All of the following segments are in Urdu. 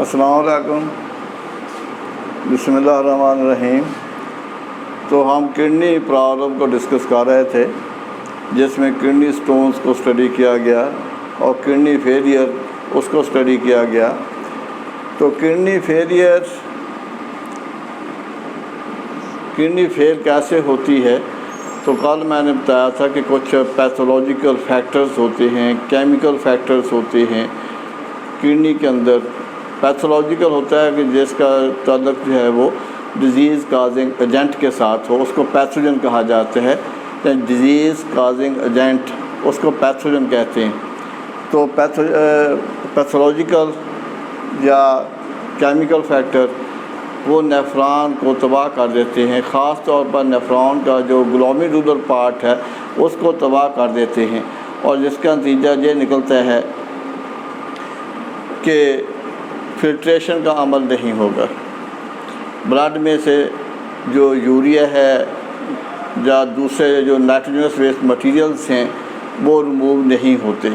السلام علیکم، بسم اللہ الرحمن الرحیم۔ تو ہم کڈنی پرابلم کو ڈسکس کر رہے تھے، جس میں کڈنی سٹونز کو اسٹڈی کیا گیا اور کڈنی فیلئر اس کو اسٹڈی کیا گیا۔ تو کڈنی فیل کیسے ہوتی ہے؟ تو کل میں نے بتایا تھا کہ کچھ پیتھولوجیکل فیکٹرز ہوتے ہیں، کیمیکل فیکٹرز ہوتے ہیں کڈنی کے اندر۔ پیتھولوجیکل ہوتا ہے کہ جس کا تعلق جو ہے وہ ڈیزیز کازنگ ایجنٹ کے ساتھ ہو، اس کو پیتھوجن کہا جاتا ہے۔ ڈیزیز کازنگ ایجنٹ اس کو پیتھوجن کہتے ہیں۔ تو پیتھولوجیکل یا کیمیکل فیکٹر وہ نیفران کو تباہ کر دیتے ہیں، خاص طور پر نیفران کا جو گلومیرولر پارٹ ہے اس کو تباہ کر دیتے ہیں، اور جس کا نتیجہ یہ نکلتا ہے کہ فلٹریشن کا عمل نہیں ہوگا۔ بلڈ میں سے جو یوریا ہے یا دوسرے جو نائٹروجنس ویسٹ مٹیریلز ہیں وہ ریموو نہیں ہوتے،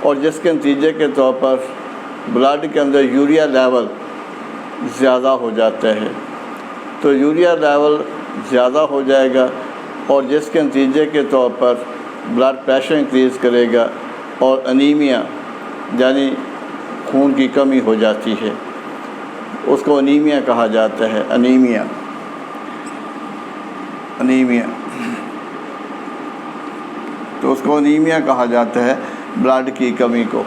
اور جس کے نتیجے کے طور پر بلڈ کے اندر یوریا لیول زیادہ ہو جاتا ہے۔ تو یوریا لیول زیادہ ہو جائے گا، اور جس کے نتیجے کے طور پر بلڈ پریشر انکریز کرے گا، اور انیمیا یعنی خون کی کمی ہو جاتی ہے۔ اس کو انیمیا کہا جاتا ہے، انیمیا۔ تو اس کو انیمیا کہا جاتا ہے، بلڈ کی کمی کو۔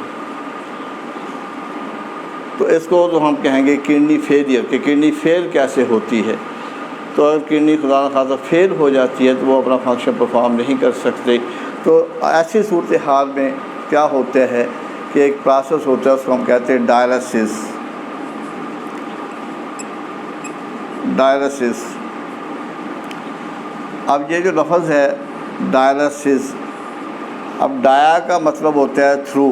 تو اس کو تو ہم کہیں گے کڈنی فیلئر، کہ کڈنی فیل کیسے ہوتی ہے۔ تو اگر کڈنی خدا نخواستہ فیل ہو جاتی ہے تو وہ اپنا فنکشن پرفارم نہیں کر سکتے۔ تو ایسی صورتحال میں کیا ہوتا ہے کہ ایک پروسیس ہوتا ہے، اس کو ہم کہتے ہیں ڈائلسس۔ اب یہ جو لفظ ہے ڈائلسس، اب ڈایا کا مطلب ہوتا ہے تھرو،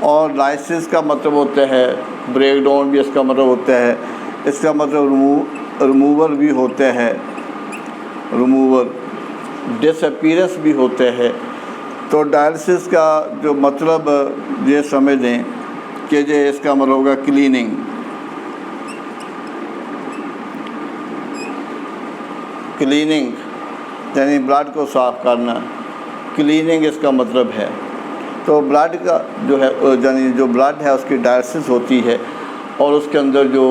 اور لائسس کا مطلب ہوتا ہے بریک ڈاؤن، بھی اس کا مطلب ہوتا ہے، اس کا مطلب ریموور بھی ہوتا ہے، ڈس اپیرنس بھی ہوتا ہے۔ تو ڈائلسس کا جو مطلب یہ سمجھ لیں کہ یہ اس کا مطلب ہوگا کلیننگ۔ یعنی بلڈ کو صاف کرنا، کلیننگ اس کا مطلب ہے۔ تو بلڈ کا جو ہے یعنی جو بلڈ ہے اس کی ڈائلسس ہوتی ہے، اور اس کے اندر جو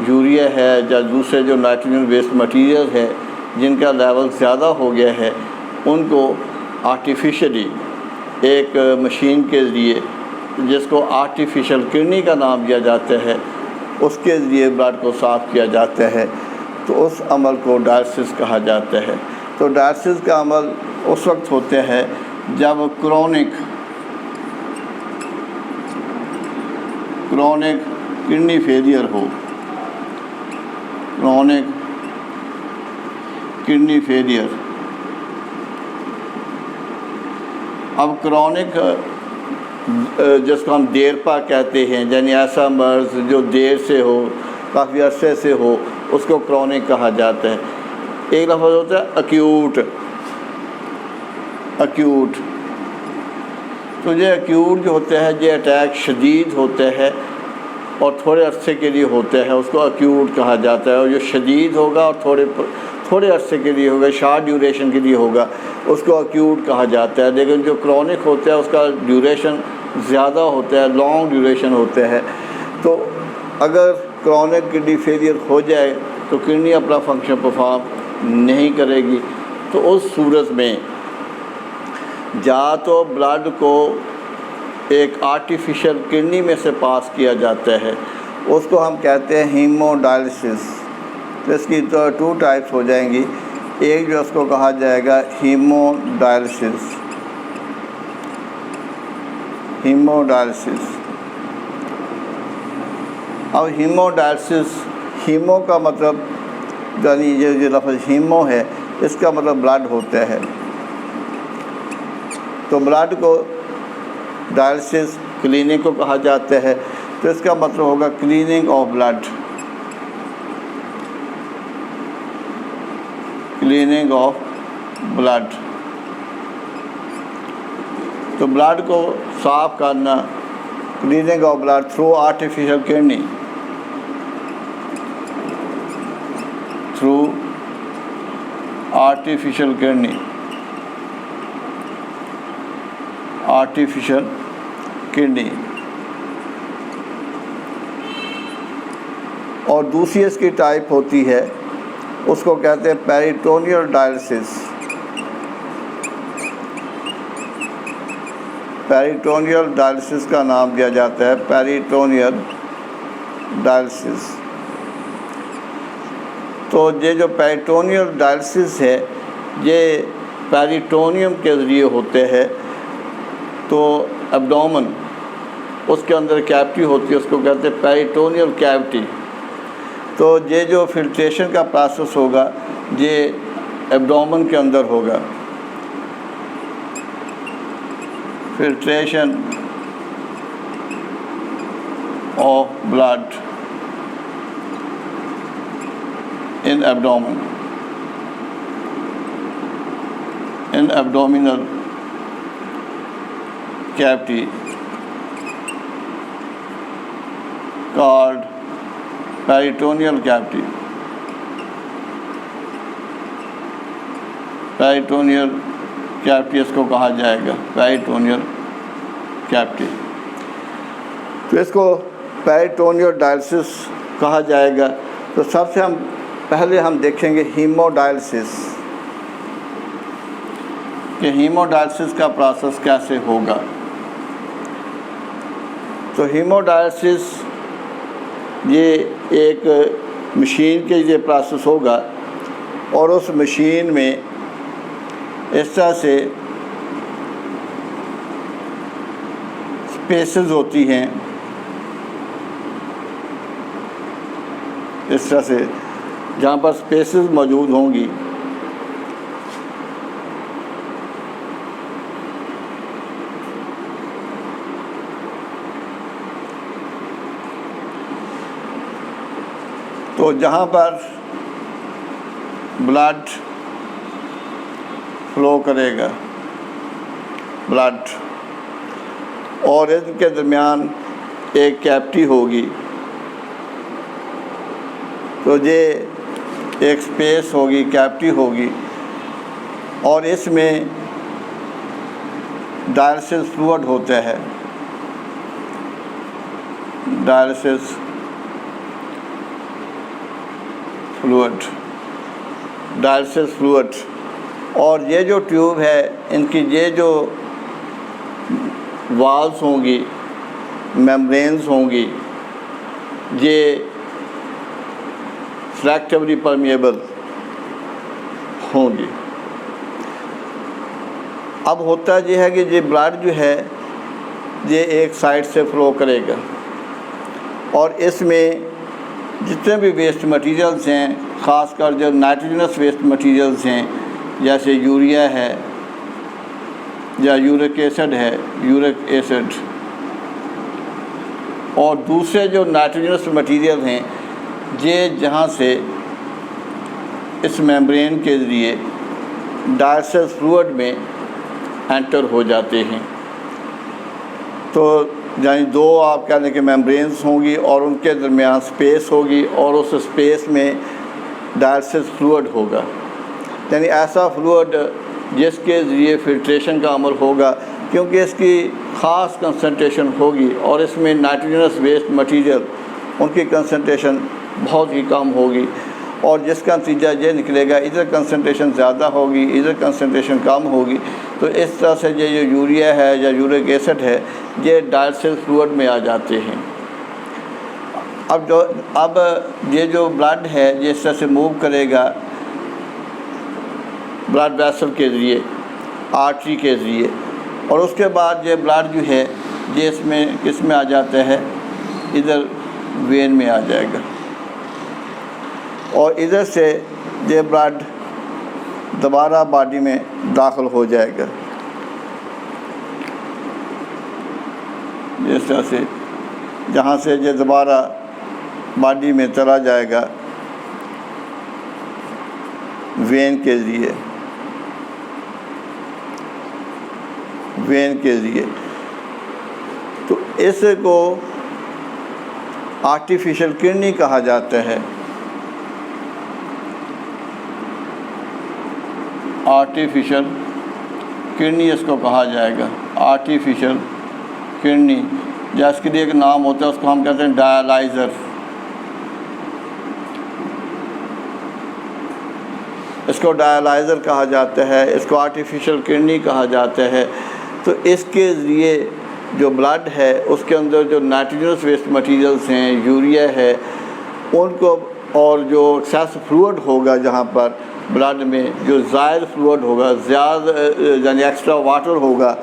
یوریا ہے یا دوسرے جو نائٹروجن ویسٹ مٹیریل ہے جن کا لیول زیادہ ہو گیا ہے، ان کو آرٹیفیشلی ایک مشین کے ذریعے، جس کو آرٹیفیشل کڈنی کا نام دیا جاتا ہے، اس کے ذریعے بلڈ کو صاف کیا جاتا ہے۔ تو اس عمل کو ڈائلسس کہا جاتا ہے۔ تو ڈائلسس کا عمل اس وقت ہوتا ہے جب کرونک کڈنی فیلئر ہو، کڈنی فیلئر۔ اب کرونک جس کو ہم دیرپا کہتے ہیں، یعنی ایسا مرض جو دیر سے ہو، کافی عرصے سے ہو، اس کو کرونک کہا جاتا ہے۔ ایک لفظ ہوتا ہے اکیوٹ۔ تو یہ اکیوٹ جو ہوتا ہے، یہ اٹیک شدید ہوتا ہے اور تھوڑے عرصے کے لیے ہوتا ہے، اس کو اکیوٹ کہا جاتا ہے۔ اور جو شدید ہوگا اور تھوڑے عرصے کے لیے ہوگا، شارٹ ڈیوریشن کے لیے ہوگا، اس کو اکیوٹ کہا جاتا ہے۔ لیکن جو کرونک ہوتا ہے اس کا ڈیوریشن زیادہ ہوتا ہے، لانگ ڈیوریشن ہوتا ہے۔ تو اگر کرونک کڈنی فیلئر ہو جائے تو کڈنی اپنا فنکشن پرفارم نہیں کرے گی۔ تو اس صورت میں یا تو بلڈ کو ایک آرٹیفیشل کڈنی میں سے پاس کیا جاتا ہے، اس کو ہم کہتے ہیں ہیمو ڈائلسس۔ تو اس کی تو 2 ٹائپس ہو جائیں گی۔ ایک جو اس کو کہا جائے گا ہیمو ڈائلسس۔ اب ہیمو ڈائلسس، ہیمو کا مطلب یعنی یہ جو لفظ ہیمو ہے اس کا مطلب بلڈ ہوتا ہے۔ تو بلڈ کو ڈائلسس کلیننگ کو کہا جاتا ہے، تو اس کا مطلب ہوگا کلیننگ آف بلڈ، تو بلڈ کو صاف کرنا، cleaning of blood through artificial kidney, through artificial kidney, artificial kidney. اور دوسری اس کی ٹائپ ہوتی ہے، اس کو کہتے ہیں پیریٹونیل ڈائلسس. پیریٹونیل ڈائلسس کا نام دیا جاتا ہے پیریٹونیل ڈائلسس. تو یہ جو پیریٹونیل ڈائلسس ہے یہ پیریٹونیم کے ذریعے ہوتے ہیں. تو ایبڈومن، اس کے اندر کیوٹی ہوتی ہے، اس کو کہتے ہیں پیریٹونیل کیوٹی. تو یہ جو فلٹریشن کا پروسیس ہوگا یہ ایبڈومن کے اندر ہوگا. Filtration of blood in abdomen, in abdominal cavity called peritoneal cavity. Peritoneal cavity اس کو کہا جائے گا peritoneal cavity. تو اس کو peritoneal dialysis کہا جائے گا. تو سب سے پہلے ہم دیکھیں گے ہیمو ڈائلسس، کہ ہیمو ڈائلسس کا پروسیس کیسے ہوگا. تو ہیمو ڈائلسس یہ ایک مشین کے یہ پروسیس ہوگا، اور اس مشین میں اس طرح سے اسپیسز ہوتی ہیں، اس طرح سے جہاں پر اسپیسز موجود ہوں گی. تو جہاں پر بلڈ فلو کرے گا، بلڈ اور ان کے درمیان ایک کیوٹی ہوگی، تو یہ ایک سپیس ہوگی، کیوٹی ہوگی، اور اس میں ڈائلسس فلوئڈ ہوتا ہے. Dialysis fluid, dialysis fluid. اور یہ جو ٹیوب ہے، ان کی یہ جو والز ہوں گی، میمبرینز ہوں گی، یہ سلیکٹیولی پرمیبل ہوں گی. اب ہوتا یہ ہے کہ یہ بلڈ جو ہے یہ ایک سائڈ سے فلو کرے گا، اور اس میں جتنے بھی ویسٹ مٹیریلز ہیں، خاص کر جو نائٹروجنس ویسٹ مٹیریلز ہیں، جیسے یوریا ہے یا یورک ایسڈ ہے، یورک ایسڈ، اور دوسرے جو نائٹروجنس مٹیریل ہیں، یہ جہاں سے اس میمبرین کے ذریعے ڈائلسس فلوئڈ میں انٹر ہو جاتے ہیں. تو یعنی دو آپ کہہ لیں کہ میمبرینز ہوں گی، اور ان کے درمیان سپیس ہوگی، اور اس سپیس میں ڈائلسس فلوئڈ ہوگا. یعنی ایسا فلوئڈ جس کے ذریعے فلٹریشن کا عمل ہوگا، کیونکہ اس کی خاص کنسنٹریشن ہوگی، اور اس میں نائٹروجنس ویسٹ مٹیریل ان کی کنسنٹریشن بہت ہی کم ہوگی، اور جس کا نتیجہ یہ نکلے گا ادھر کنسنٹریشن زیادہ ہوگی، ادھر کنسنٹریشن کم ہوگی. تو اس طرح سے یہ جو یوریا ہے یا یورک ایسڈ ہے یہ ڈائلسس فلوئڈ میں آ جاتے ہیں. اب یہ جو بلڈ ہے یہ اس طرح سے موو کرے گا بلڈ ویسل کے ذریعے، آرٹری کے ذریعے، اور اس کے بعد یہ بلڈ جو ہے یہ اس میں کس میں آ جاتا ہے، ادھر وین میں آ جائے گا، اور ادھر سے یہ بلڈ دوبارہ باڈی میں داخل ہو جائے گا. اس طرح سے جہاں سے یہ دوبارہ باڈی میں چلا جائے گا وین کے ذریعے. وین کے ذریعے. تو اس کو آرٹیفیشل کڈنی کہا جاتا ہے. آرٹیفیشل کڈنی اس کو کہا جائے گا. آرٹیفیشل کڈنی یا اس کے لیے ایک نام ہوتا ہے, اس کو ہم کہتے ہیں ڈائلائزر. اس کو ڈائلائزر کہا جاتا ہے, اس کو آرٹیفیشل کڈنی کہا جاتا ہے. تو اس کے ذریعے جو بلڈ ہے اس کے اندر جو نائٹروجنس ویسٹ مٹیریلز ہیں, یوریا ہے, ان کو, اور جو ایکسیس فلوئڈ ہوگا جہاں پر بلڈ میں جو زائد فلوئڈ ہوگا, زیادہ یعنی ایکسٹرا واٹر ہوگا,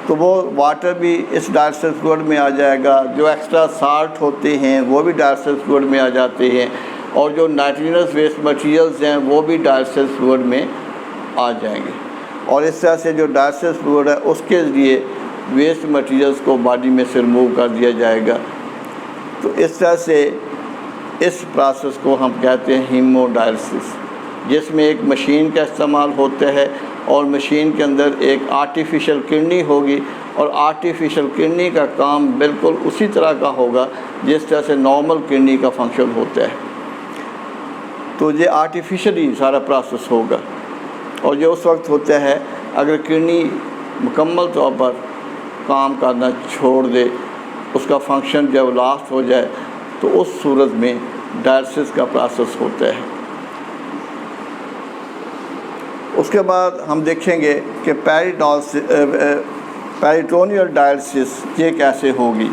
تو وہ واٹر بھی اس ڈائلسس فلوئڈ میں آ جائے گا. جو ایکسٹرا سالٹ ہوتے ہیں وہ بھی ڈائلسس فلوئڈ میں آ جاتے ہیں, اور جو نائٹروجنس ویسٹ مٹیریلز ہیں وہ بھی ڈائلسس فلوئڈ میں آ جائیں گے. اور اس طرح سے جو ڈائلسس فلوئڈ ہے اس کے ذریعے ویسٹ مٹیریلز کو باڈی میں سے ریموو کر دیا جائے گا. تو اس طرح سے اس پروسیس کو ہم کہتے ہیں ہیمو ڈائلسس, جس میں ایک مشین کا استعمال ہوتا ہے, اور مشین کے اندر ایک آرٹیفیشل کڈنی ہوگی, اور آرٹیفیشل کڈنی کا کام بالکل اسی طرح کا ہوگا جس طرح سے نارمل کڈنی کا فنکشن ہوتا ہے. تو یہ آرٹیفیشلی سارا پروسیس ہوگا. اور یہ اس وقت ہوتا ہے اگر کڈنی مکمل طور پر کام کرنا چھوڑ دے, اس کا فنکشن جب لاسٹ ہو جائے, تو اس صورت میں ڈائلسس کا پروسیس ہوتا ہے. اس کے بعد ہم دیکھیں گے کہ پیریٹونیل ڈائلسس یہ کیسے ہوگی.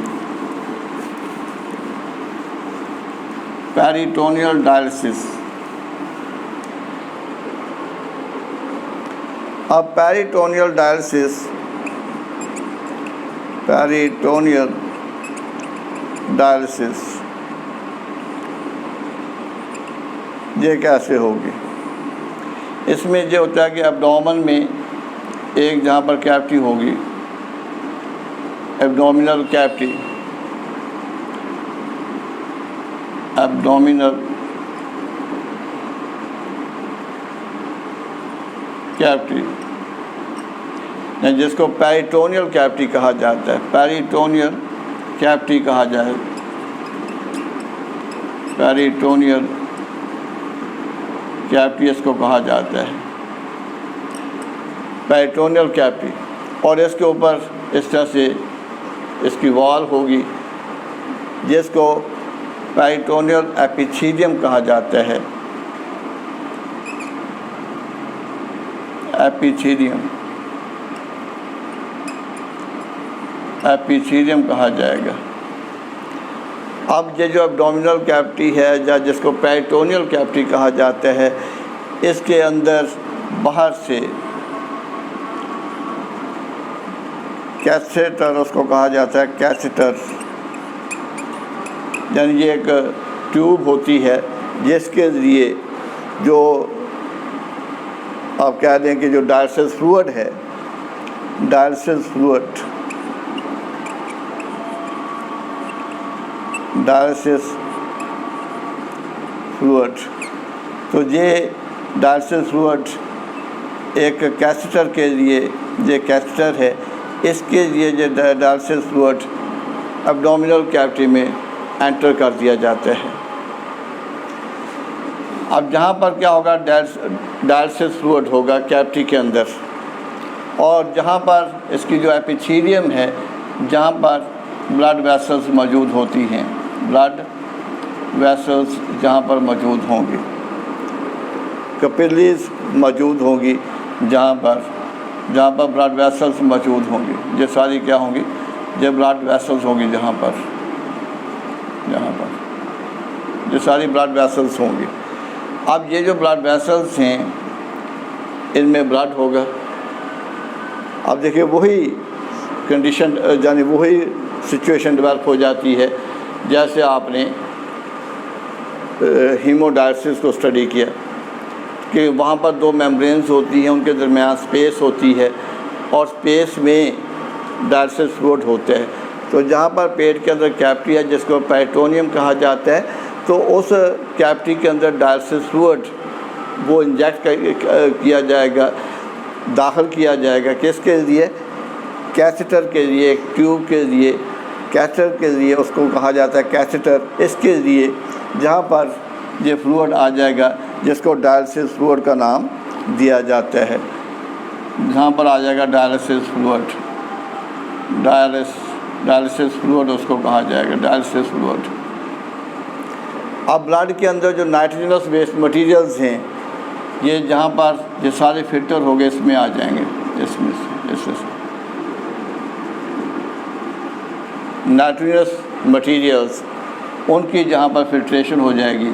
پیریٹونیل ڈائلسس. اب پیریٹونیل ڈائلسس یہ کیسے ہوگی. اس میں یہ ہوتا ہے کہ ایبڈومن میں ایک جہاں پر کیوٹی ہوگی, ایبڈومینل کیوٹی, ایبڈومینل کیوٹی, جس کو پیریٹونیل کیوٹی کہا جاتا ہے. پیریٹونیل کیوٹی کہا جائے, پیریٹونیل کیوٹی اس کو کہا جاتا ہے, پیریٹونیل کیوٹی. اور اس کے اوپر اس طرح سے اس کی وال ہوگی جس کو پیریٹونیل ایپیتھیلیم کہا جاتا ہے. ایپیتھیلیم کہا جائے گا. اب یہ جو ایبڈومینل کیوٹی ہے یا جس کو پیریٹونیل کیوٹی کہا جاتا ہے, اس کے اندر باہر سے کیتھیٹر اس کو کہا جاتا ہے, کیتھیٹر یعنی یہ ایک ٹیوب ہوتی ہے جس کے ذریعے جو آپ کہہ دیں کہ جو ڈائلسس فلوئڈ ہے, ڈائلسس فلوئڈ تو یہ ڈائلسس فلوئڈ ایک کیتھیٹر کے لیے, یہ کیتھیٹر ہے, اس کے لیے یہ ڈائلسس فلوئڈ ایبڈومینل کیوٹی میں انٹر کر دیا جاتا ہے. اب جہاں پر کیا ہوگا, ڈائلسس فلوئڈ ہوگا کیوٹی کے اندر, اور جہاں پر اس کی جو ایپیتھیلیم ہے, جہاں پر بلڈ ویسلز موجود ہوتی ہیں, بلڈ ویسلز جہاں پر موجود ہوں گی, کیپلریز موجود ہوں گی, جہاں پر بلڈ ویسلز موجود ہوں گی, یہ ساری کیا ہوں گی, یہ بلڈ ویسلز ہوں گی, جہاں پر یہ ساری بلڈ ویسلز ہوں گی. اب یہ جو بلڈ ویسلز ہیں ان میں بلڈ ہوگا. اب دیکھیے وہی کنڈیشن یعنی وہی سچویشن ڈیولپ ہو جاتی ہے جیسے آپ نے ہیمو ڈائلسس کو اسٹڈی کیا کہ وہاں پر دو میمبرینز ہوتی ہیں, ان کے درمیان اسپیس ہوتی ہے, اور اسپیس میں ڈائلسس فلوئڈ ہوتا ہے. تو جہاں پر پیٹ کے اندر کیوٹی ہے جس کو پیریٹونیم کہا جاتا ہے, تو اس کیوٹی کے اندر ڈائلسس فلوئڈ وہ انجیکٹ کیا جائے گا, داخل کیا جائے گا, کس کے ذریعے, کیتھیٹر کے ذریعے، ٹیوب کے ذریعے، کیتھیٹر کے ذریعے اس کو کہا جاتا ہے کیتھیٹر، اس کے ذریعے جہاں پر یہ فلوئڈ آ جائے گا جس کو ڈائلسس فلوئڈ کا نام دیا جاتا ہے، جہاں پر آ جائے گا ڈائلسس فلوئڈ، ڈائلسس فلوئڈ اس کو کہا جائے گا، ڈائلسس فلوئڈ۔ اب بلڈ کے اندر جو نائٹروجنس ویسٹ مٹیریلز ہیں یہ جہاں پر یہ سارے فلٹر ہو گئے اس میں آ جائیں گے، اس میں سے نائٹروجنس مٹیریلز ان کی جہاں پر فلٹریشن ہو جائے گی،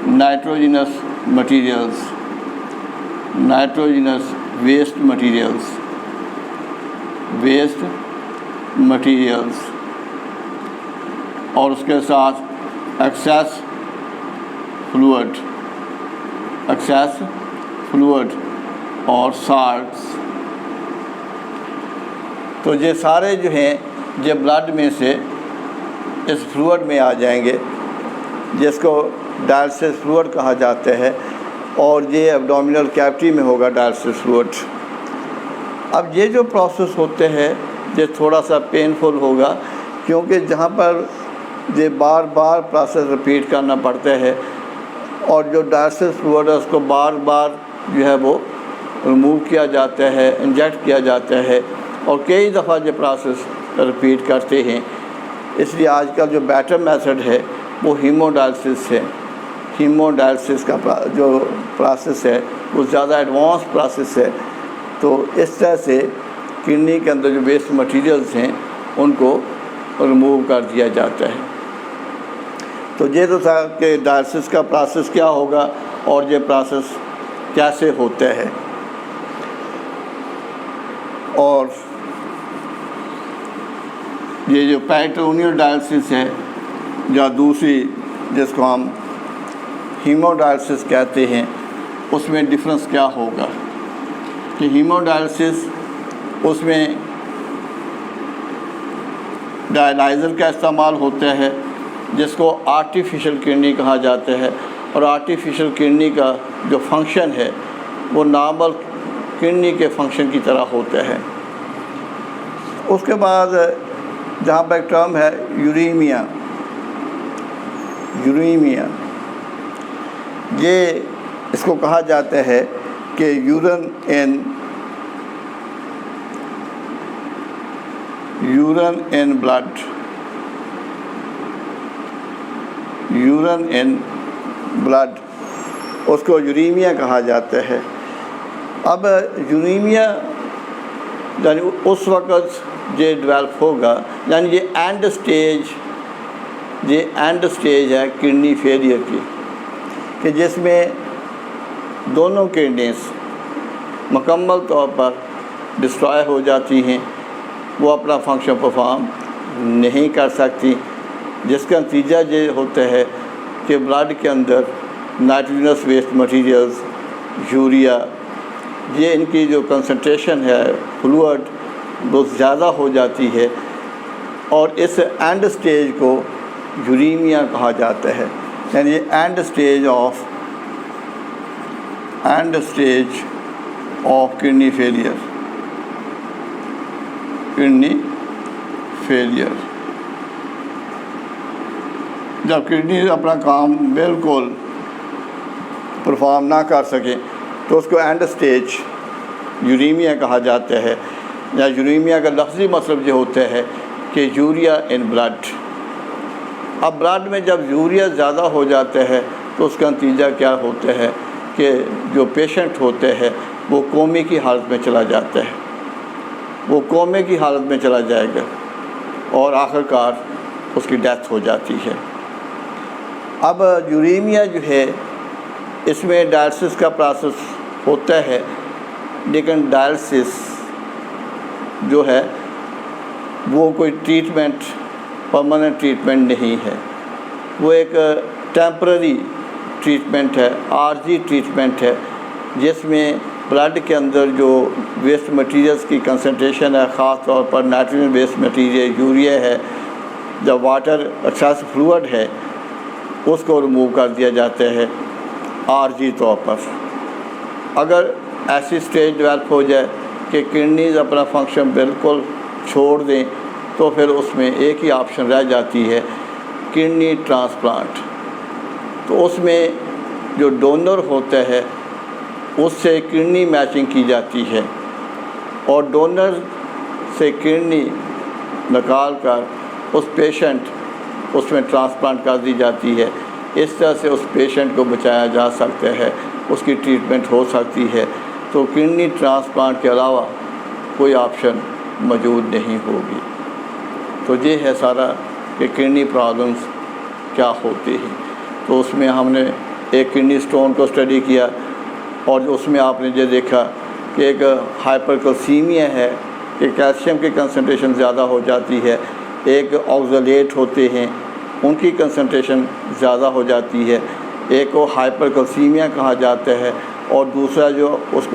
nitrogenous materials, nitrogenous waste materials, waste materials, اور اس کے ساتھ ایکسیس فلوئڈ، ایکسیس فلوئڈ اور سالٹس، تو یہ سارے جو ہیں یہ بلڈ میں سے اس فلوئڈ میں آ جائیں گے جس کو ڈائلسس فلوئڈ کہا جاتا ہے، اور یہ ایبڈومینل کیوٹی میں ہوگا ڈائلسس فلوئڈ۔ اب یہ جو پروسیس ہوتے ہیں یہ تھوڑا سا پینفل ہوگا، کیونکہ جہاں پر یہ بار بار پروسیس رپیٹ کرنا پڑتا ہے، اور جو ڈائلسس فلوئڈ ہے اس کو بار بار جو ہے وہ ریموو کیا جاتا ہے، انجیکٹ کیا جاتا ہے، اور کئی دفعہ یہ پروسیس رپیٹ کرتے ہیں۔ اس لیے آج کل جو بیٹر میتھڈ ہے وہ ہیمو ڈائلسس ہے، ہیمو ڈائلسس کا جو پروسیس ہے وہ زیادہ ایڈوانس پروسیس ہے۔ تو اس طرح سے کڈنی کے اندر جو ویسٹ مٹیریلز ہیں ان کو ریموو کر دیا جاتا ہے۔ تو یہ تو تھا کہ ڈائلسس کا پروسیس کیا ہوگا اور یہ پروسیس کیسے ہوتا ہے۔ اور یہ جو پیریٹونیل ڈائلسس ہے یا دوسری جس کو ہم ہیمو ڈائلسس کہتے ہیں، اس میں ڈفرینس کیا ہوگا کہ ہیمو ڈائلسس اس میں ڈائلائزر کا استعمال ہوتا ہے جس کو آرٹیفیشل کڈنی کہا جاتا ہے، اور آرٹیفیشل کڈنی کا جو فنکشن ہے وہ نارمل کڈنی کے فنکشن کی طرح ہوتا ہے۔ اس کے بعد جہاں پہ ایک ٹرم ہے یوریمیا، یوریمیا یہ اس کو کہا جاتا ہے کہ یورین ان بلڈ، یورین ان بلڈ اس کو یوریمیا کہا جاتا ہے۔ اب یوریمیا یعنی اس وقت یہ ڈیولپ ہوگا، یعنی یہ اینڈ سٹیج ہے کڈنی فیلئر کی، کہ جس میں دونوں کڈنیز مکمل طور پر ڈسٹرائے ہو جاتی ہیں، وہ اپنا فنکشن پرفارم نہیں کر سکتی، جس کا نتیجہ یہ ہوتا ہے کہ بلڈ کے اندر نائٹروجنس ویسٹ مٹیریلز، یوریا، یہ ان کی جو کنسنٹریشن ہے فلوئڈ وہ زیادہ ہو جاتی ہے، اور اس اینڈ سٹیج کو یوریمیا کہا جاتا ہے، یعنی and stage of kidney failure, kidney failure. جب کڈنی اپنا کام بالکل پرفارم نہ کر سکے تو اس کو اینڈ سٹیج یوریمیا کہا جاتا ہے، یا یوریمیا کا لفظی مطلب یہ ہوتا ہے کہ یوریا ان بلڈ۔ اب بلڈ میں جب یوریا زیادہ ہو جاتا ہے تو اس کا نتیجہ کیا ہوتا ہے کہ جو پیشنٹ ہوتے ہیں وہ کومے کی حالت میں چلا جاتا ہے، وہ کومے کی حالت میں چلا جائے گا، اور آخر کار اس کی ڈیتھ ہو جاتی ہے۔ اب یوریمیا جو ہے اس میں ڈائلسس کا پروسیس ہوتا ہے، لیکن ڈائلسس جو ہے وہ کوئی ٹریٹمنٹ، پرماننٹ ٹریٹمنٹ نہیں ہے، وہ ایک ٹیمپرری ٹریٹمنٹ ہے، عارضی ٹریٹمنٹ ہے، جس میں بلڈ کے اندر جو ویسٹ مٹیریلز کی کنسنٹریشن ہے، خاص طور پر نائٹروجن ویسٹ مٹیریل یوریا ہے، جب واٹر ایکسیس فلوئڈ ہے اس کو ریموو کر دیا جاتا ہے عارضی طور پر۔ اگر ایسی سٹیج ڈیولپ ہو جائے کہ کڈنیز اپنا فنکشن بالکل چھوڑ دیں تو پھر اس میں ایک ہی آپشن رہ جاتی ہے کڈنی ٹرانسپلانٹ۔ تو اس میں جو ڈونر ہوتا ہے اس سے کڈنی میچنگ کی جاتی ہے اور ڈونر سے کڈنی نکال کر اس پیشنٹ اس میں ٹرانسپلانٹ کر دی جاتی ہے۔ اس طرح سے اس پیشنٹ کو بچایا جا سکتا ہے، اس کی ٹریٹمنٹ ہو سکتی ہے۔ تو کڈنی ٹرانسپلانٹ کے علاوہ کوئی آپشن موجود نہیں ہوگی۔ تو یہ ہے سارا کہ کڈنی پرابلمس کیا ہوتی ہیں۔ تو اس میں ہم نے ایک کڈنی سٹون کو اسٹڈی کیا اور اس میں آپ نے یہ دیکھا کہ ایک ہائپرکلسیمیا ہے کہ کیلشیم کی کنسنٹریشن زیادہ ہو جاتی ہے، ایک آکزالیٹ ہوتے ہیں ان کی کنسنٹریشن زیادہ ہو جاتی ہے، ایک کو ہائپرکلسیمیا کہا جاتا ہے اور دوسرا جو اس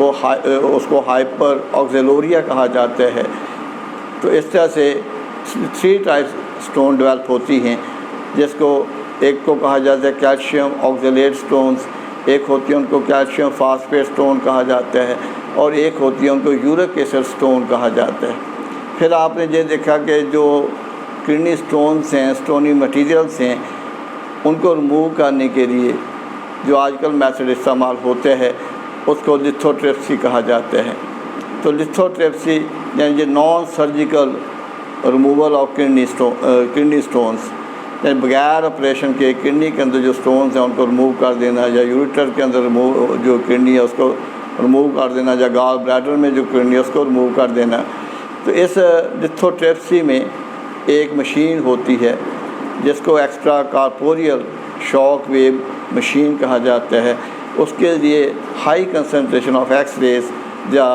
کو ہائپر آکزیلوریا کہا جاتا ہے۔ تو اس طرح سے 3 ٹائپس سٹون ڈیولپ ہوتی ہیں، جس کو ایک کو کہا جاتا ہے کیلشیم آکزیلیٹ سٹونز، ایک ہوتی ہے ان کو کیلشیم فاسفیٹ سٹون کہا جاتا ہے اور ایک ہوتی ہے ان کو یورک ایسڈ سٹون کہا جاتا ہے۔ پھر آپ نے یہ دیکھا کہ جو کڈنی سٹونز ہیں، سٹونی مٹیریلز ہیں، ان کو ریموو کرنے کے لیے جو آج کل میتھڈ استعمال ہوتے ہیں اس کو لیتھوٹریپسی کہا جاتا ہے۔ تو لیتھوٹریپسی یعنی naan surgical removal of kidney stones, یعنی بغیر آپریشن کے کڈنی کے اندر جو سٹونز ہیں ان کو ریموو کر دینا، یا یوریٹر کے اندر جو کڈنی ہے اس کو ریموو کر دینا، یا گال بلیڈر میں جو کڈنی ہے اس کو ریموو کر دینا۔ تو اس لیتھوٹریپسی میں ایک مشین ہوتی ہے جس کو ایکسٹرا کارپوریل شاک ویو مشین کہا جاتا ہے۔ اس کے لیے high concentration of x raise یا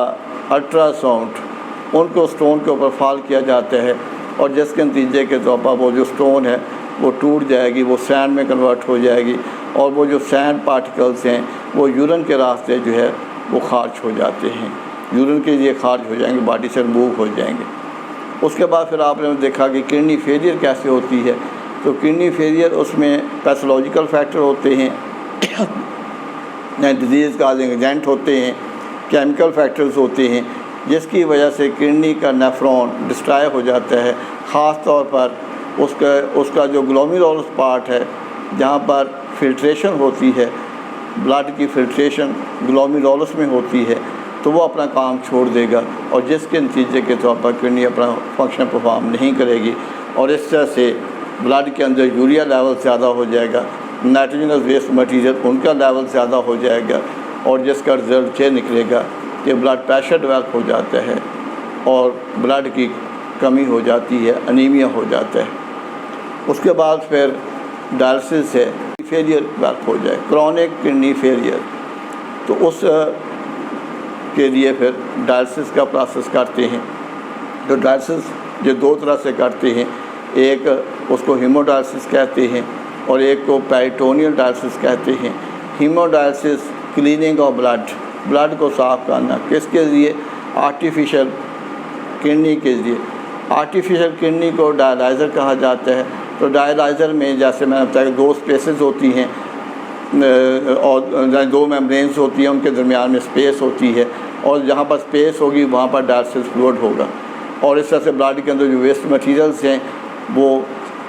الٹرا ساؤنڈ ان کو سٹون کے اوپر فال کیا جاتا ہے اور جس کے نتیجے کے طور پر وہ جو سٹون ہے وہ ٹوٹ جائے گی، وہ سینڈ میں کنورٹ ہو جائے گی اور وہ جو سینڈ پارٹیکلز ہیں وہ یورین کے راستے جو ہے وہ خارج ہو جاتے ہیں، یورین کے لیے خارج ہو جائیں گے، باڈی سے ریموو ہو جائیں گے۔ اس کے بعد پھر آپ نے دیکھا کہ کڈنی فیلئر کیسے ہوتی ہے۔ تو کڈنی فیلئر اس میں پیتھولوجیکل فیکٹر ہوتے ہیں، ڈیزیز کازنگ ایجنٹ ہوتے ہیں، کیمیکل فیکٹرز ہوتے ہیں جس کی وجہ سے کڈنی کا نیفرون ڈسٹرائے ہو جاتا ہے۔ خاص طور پر اس کا جو گلومیرولس پارٹ ہے جہاں پر فلٹریشن ہوتی ہے، بلڈ کی فلٹریشن گلومیرولس میں ہوتی ہے، تو وہ اپنا کام چھوڑ دے گا اور جس کے نتیجے کے طور پر کڈنی اپنا فنکشن پرفارم نہیں کرے گی اور اس طرح سے بلڈ کے اندر یوریا لیول زیادہ ہو جائے گا، نائٹروجنس ویسٹ مٹیریل ان کا لیول زیادہ ہو جائے گا اور جس کا رزلٹ یہ نکلے گا کہ بلڈ پریشر ڈیولپ ہو جاتا ہے اور بلڈ کی کمی ہو جاتی ہے، انیمیا ہو جاتا ہے۔ اس کے بعد پھر ڈائلسس ہے، فیلئر ڈیولپ ہو جائے، کرونک کڈنی فیلئر، تو اس کے لیے پھر ڈائلسس کا پروسیس کرتے ہیں۔ تو ڈائلسس یہ 2 طرح سے کرتے ہیں، ایک اس کو ہیمو ڈائلسس کہتے ہیں اور ایک کو پیریٹونیل ڈائلسس کہتے ہیں۔ ہیمو ڈائلسس کلیننگ آف بلڈ کو صاف کرنا، کس کے لیے؟ آرٹیفیشل کڈنی کے لیے۔ آرٹیفیشل کڈنی کو ڈائلائزر کہا جاتا ہے۔ تو ڈائلائزر میں جیسے میں نے بتایا 2 اسپیسز ہوتی ہیں اور 2 میمبرینز ہوتی ہیں، ان کے درمیان میں اسپیس ہوتی ہے اور جہاں پر اسپیس ہوگی وہاں پر ڈائلسس فلوئڈ ہوگا اور اس طرح سے بلڈ کے اندر جو ویسٹ مٹیریلز ہیں وہ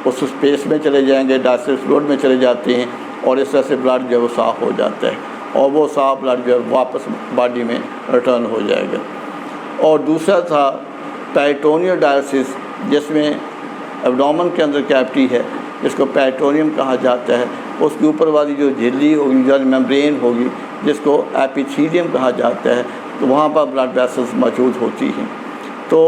اس اسپیس میں چلے جائیں گے، ڈائلسس فلوئڈ میں چلے جاتے ہیں اور اس طرح سے بلڈ جو ہے وہ صاف ہو جاتا ہے اور وہ صاف بلڈ جو ہے واپس باڈی میں ریٹرن ہو جائے گا۔ اور دوسرا تھا پیریٹونیل ڈائلسس، جس میں ایبڈومن کے اندر کیوٹی ہے جس کو پیریٹونیم کہا جاتا ہے، اس کے اوپر والی جو جھلی ہوگی یا میمبرین ہوگی جس کو ایپیتھیلیم کہا جاتا ہے، تو وہاں پر بلڈ ویسلز موجود ہوتی ہیں۔ تو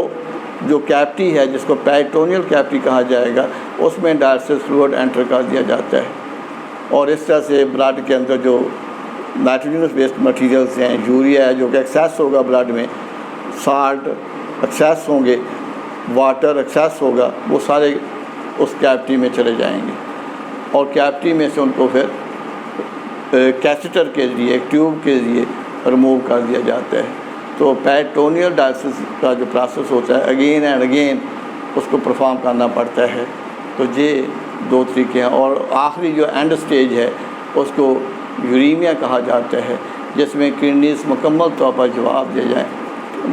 جو کیوٹی ہے جس کو پیریٹونیل کیوٹی کہا جائے گا اس میں ڈائلسس فلوئڈ انٹر کر دیا جاتا ہے اور اس طرح سے بلڈ کے اندر جو نائٹروجنس ویسٹ مٹیریلز ہیں، یوریا ہے جو کہ ایکسیس ہوگا بلڈ میں، سالٹ ایکسیس ہوں گے، واٹر ایکسیس ہوگا، وہ سارے اس کیوٹی میں چلے جائیں گے اور کیوٹی میں سے ان کو پھر کیتھیٹر کے ذریعے ایک ٹیوب کے ذریعے ریموو کر دیا جاتا ہے۔ تو پیریٹونیل ڈائلسس کا جو پروسیس ہوتا ہے اگین اینڈ اگین اس کو پرفارم کرنا پڑتا ہے۔ تو یہ 2 طریقے ہیں اور آخری جو اینڈ سٹیج ہے اس کو یوریمیا کہا جاتا ہے، جس میں کڈنیز مکمل طور پر جواب دے جائیں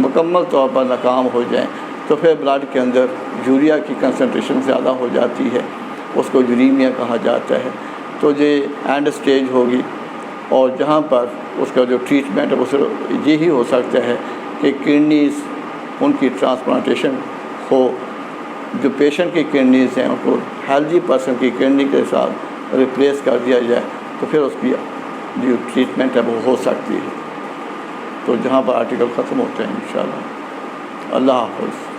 مکمل طور پر ناکام ہو جائیں تو پھر بلڈ کے اندر یوریا کی کنسنٹریشن زیادہ ہو جاتی ہے، اس کو یوریمیا کہا جاتا ہے۔ تو یہ اینڈ سٹیج ہوگی، اور جہاں پر اس کا جو ٹریٹمنٹ ہے وہ صرف یہی ہو سکتا ہے کہ کڈنیز ان کی ٹرانسپلانٹیشن ہو، جو پیشنٹ کی کڈنیز ہیں ان کو ہیلدی پرسن کی کڈنی کے ساتھ ریپلیس کر دیا جائے، تو پھر اس کی جو ٹریٹمنٹ ہے وہ ہو سکتی ہے۔ تو جہاں پر آرٹیکل ختم ہوتے ہیں انشاءاللہ۔ اللہ حافظ۔